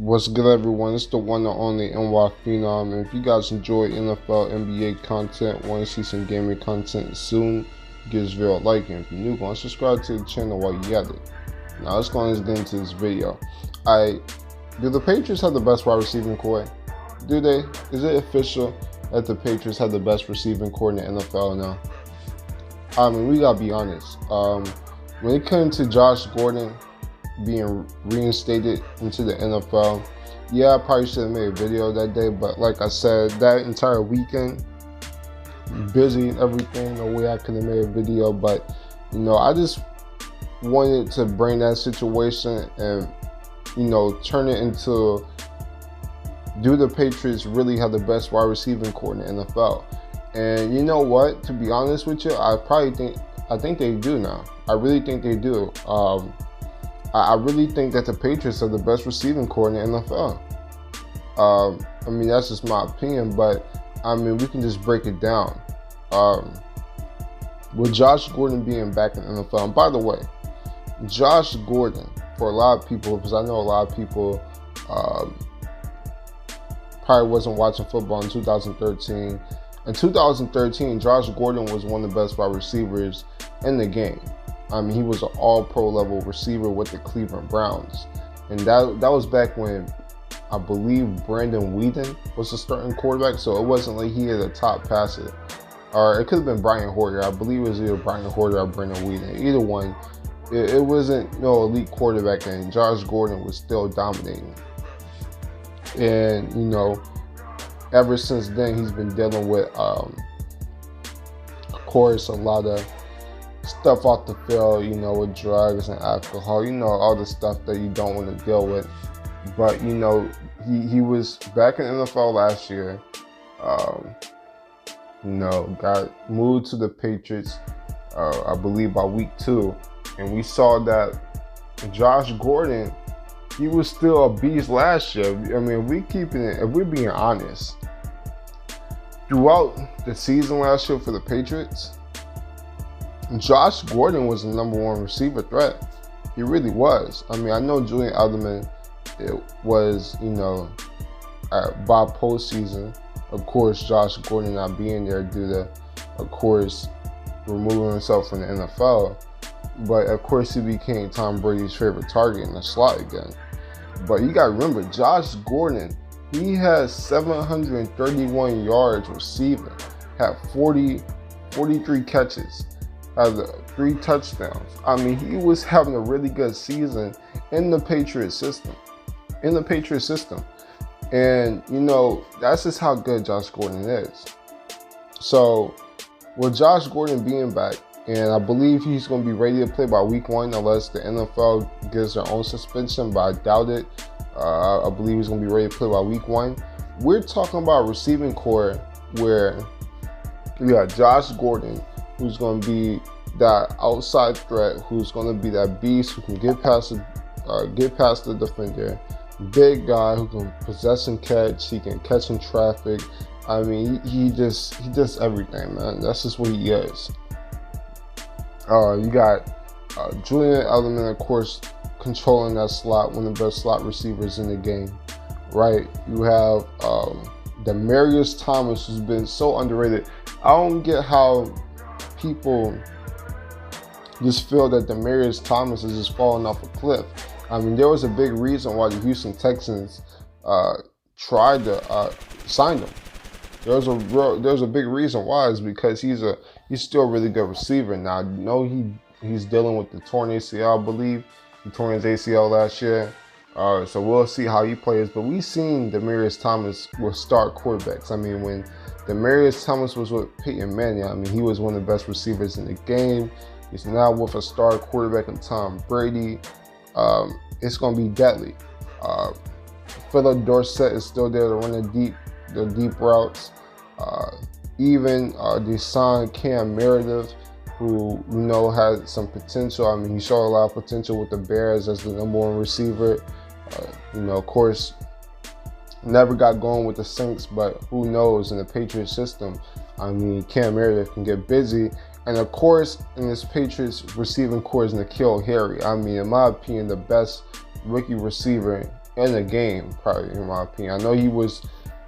What's good, everyone? It's the one and only NY Phenom. And if you guys enjoy NFL, NBA content, want to see some gaming content soon, give this video a like. And if you're new, go and subscribe to the channel while you at it. Now, let's go and get into this video. Do the Patriots have the best wide receiving core? Do they? Is it official that the Patriots have the best receiving core in the NFL now? I mean, we gotta be honest. When it comes to Josh Gordon being reinstated into the NFL, yeah, I probably should have made a video that day, but like I said, that entire weekend, busy and everything, no way I could have made a video. But I just wanted to bring that situation and turn it into, do the Patriots really have the best wide receiving core in the NFL? And you know what, to be honest with you, I think they do now. I really think they do. I really think that the Patriots are the best receiving core in the NFL. I mean, that's just my opinion, but I mean, we can just break it down. With Josh Gordon being back in the NFL, and by the way, Josh Gordon, for a lot of people, because I know a lot of people probably wasn't watching football in 2013. In 2013, Josh Gordon was one of the best wide receivers in the game. I mean, he was an all-pro level receiver with the Cleveland Browns. And that was back when I believe Brandon Weeden was the starting quarterback, so it wasn't like he had a top passer. Or it could have been Brian Hoyer. I believe it was either Brian Hoyer or Brandon Weeden. Either one, it wasn't no elite quarterback, and Josh Gordon was still dominating. And, ever since then, he's been dealing with, of course, a lot of stuff off the field, with drugs and alcohol, all the stuff that you don't want to deal with. But, he was back in the NFL last year, got moved to the Patriots, I believe by week 2. And we saw that Josh Gordon, he was still a beast last year. I mean, if we're being honest, throughout the season last year for the Patriots, Josh Gordon was the #1 receiver threat. He really was. I mean, I know Julian Edelman, it was, by postseason, of course, Josh Gordon not being there due to, of course, removing himself from the NFL. But, of course, he became Tom Brady's favorite target in the slot again. But you got to remember, Josh Gordon, he has 731 yards receiving, had 43 catches, had 3 touchdowns. I mean, he was having a really good season in the Patriots system. And, that's just how good Josh Gordon is. So, with Josh Gordon being back, and I believe he's going to be ready to play by week 1 unless the NFL gives their own suspension, but I doubt it. I believe he's going to be ready to play by week 1. We're talking about receiving core where we got Josh Gordon, who's going to be that outside threat, who's going to be that beast who can get past the defender, big guy who can possess and catch, he can catch in traffic. I mean, he does everything, man. That's just what he is. You got Julian Edelman, of course, controlling that slot, one of the best slot receivers in the game, right? You have Demaryius Thomas, who's been so underrated. I don't get how people just feel that Demaryius Thomas is just falling off a cliff. I mean, there was a big reason why the Houston Texans tried to sign him. There's a big reason why, is because he's still a really good receiver. Now, I know he's dealing with the torn ACL, I believe. He tore his ACL last year. So we'll see how he plays. But we've seen Demaryius Thomas with star quarterbacks. I mean, when Demaryius Thomas was with Peyton Manning, I mean, he was one of the best receivers in the game. He's now with a star quarterback in Tom Brady. It's going to be deadly. Philip Dorsett is still there to run the deep routes. Even they signed Cam Meredith, who had some potential. I mean, he showed a lot of potential with the Bears as the #1 receiver. Of course, never got going with the Saints, but who knows in the Patriots system? I mean, Cam Meredith can get busy. And of course, in this Patriots receiving core is N'Keal Harry. I mean, in my opinion, the best rookie receiver in the game, probably, in my opinion. I know he was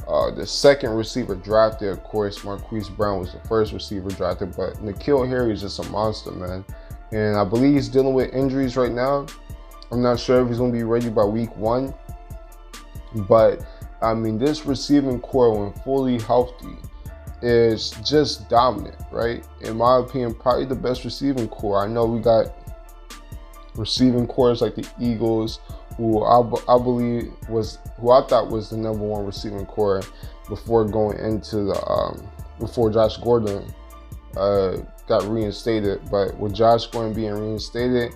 the second receiver drafted. Of course, Marquise Brown was the first receiver drafted, but N'Keal Harry is just a monster, man. And I believe he's dealing with injuries right now. I'm not sure if he's going to be ready by week 1. But, I mean, this receiving core, when fully healthy, is just dominant, right? In my opinion, probably the best receiving core. I know we got receiving cores like the Eagles, who I believe was, who I thought was the #1 receiving core before going into the, before Josh Gordon got reinstated. But with Josh Gordon being reinstated,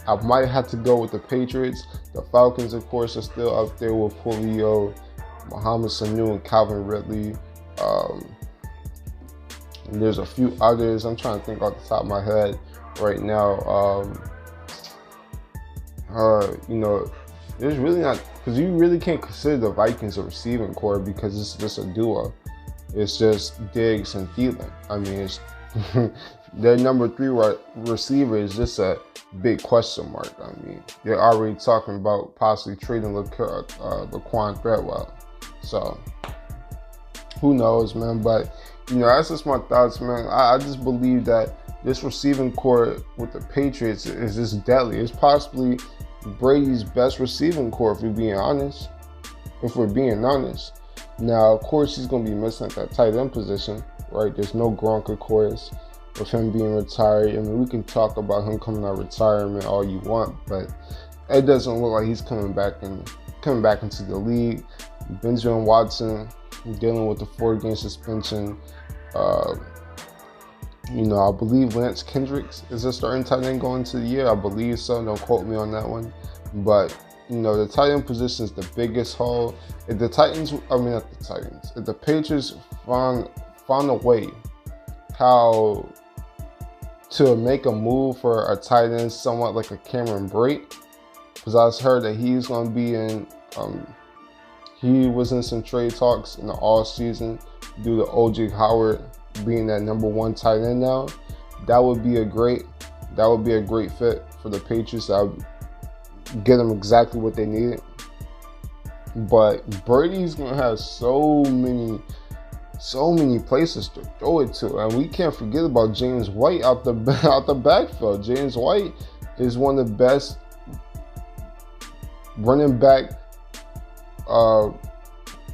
I might have to go with the Patriots. The Falcons, of course, are still up there with Julio, Mohamed Sanu, and Calvin Ridley. And there's a few others. I'm trying to think off the top of my head right now. You know, there's really not, because you really can't consider the Vikings a receiving core because it's just a duo. It's just Diggs and Thielen. I mean, it's their #3 receiver is just a big question mark. I mean, they're already talking about possibly trading Laquan Treadwell. So, who knows, man? But, you know, that's just my thoughts, man. I just believe that this receiving core with the Patriots is just deadly. It's possibly Brady's best receiving core, if we're being honest. Now, of course, he's going to be missing at that tight end position, right? There's no Gronk, of course, with him being retired. I mean, we can talk about him coming out of retirement all you want, but it doesn't look like he's coming back into the league. Benjamin Watson dealing with the 4-game suspension. You know, I believe Lance Kendricks is a starting tight end going into the year. I believe so. Don't quote me on that one. But, you know, the tight end position is the biggest hole. If the Titans, I mean, not the Titans, if the Patriots found a way how to make a move for a tight end somewhat like a Cameron Brate, because I heard that he's going to be in, he was in some trade talks in the off season due to OJ Howard being that #1 tight end now. That would be a great fit for the Patriots. That would get them exactly what they needed. But Brady's gonna have so many places to throw it to, and we can't forget about James White out the backfield. James White is one of the best running back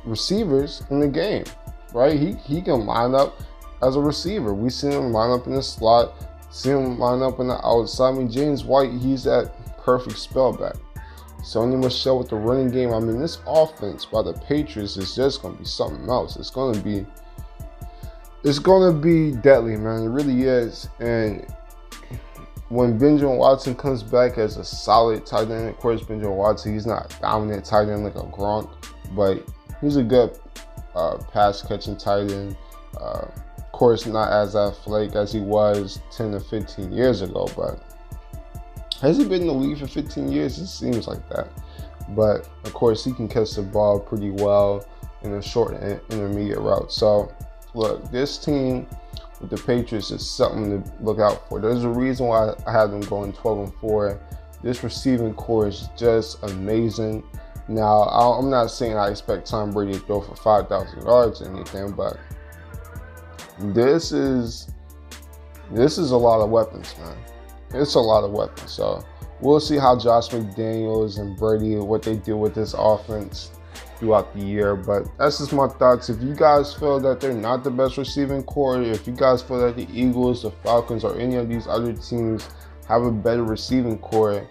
receivers in the game, right? He can line up as a receiver. We see him line up in the slot, see him line up in the outside. I mean, James White, he's that perfect spellback. Sony Michel with the running game. I mean, this offense by the Patriots is just going to be something else. It's going to be deadly, man. It really is. And when Benjamin Watson comes back as a solid tight end, of course, Benjamin Watson, he's not a dominant tight end like a Gronk, but he's a good pass-catching tight end. Of course, not as athletic as he was 10 to 15 years ago, but has he been in the league for 15 years? It seems like that. But, of course, he can catch the ball pretty well in a short and intermediate route. So, look, this team with the Patriots is something to look out for. There's a reason why I have them going 12-4. This receiving core is just amazing. Now, I'm not saying I expect Tom Brady to throw for 5,000 yards or anything, but this is a lot of weapons, man. It's a lot of weapons. So we'll see how Josh McDaniels and Brady, what they do with this offense throughout the year. But that's just my thoughts. If you guys feel that they're not the best receiving core, if you guys feel that the Eagles, the Falcons, or any of these other teams have a better receiving core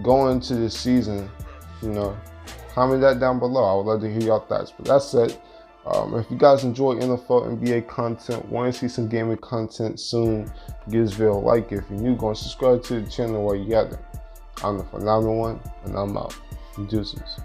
going into this season, you know, comment that down below. I would love to hear your thoughts. But that's it. If you guys enjoy NFL NBA content, want to see some gaming content soon, give this video a like. If you're new, go and subscribe to the channel while you got it. I'm the Phenomenal One, and I'm out. Deuces.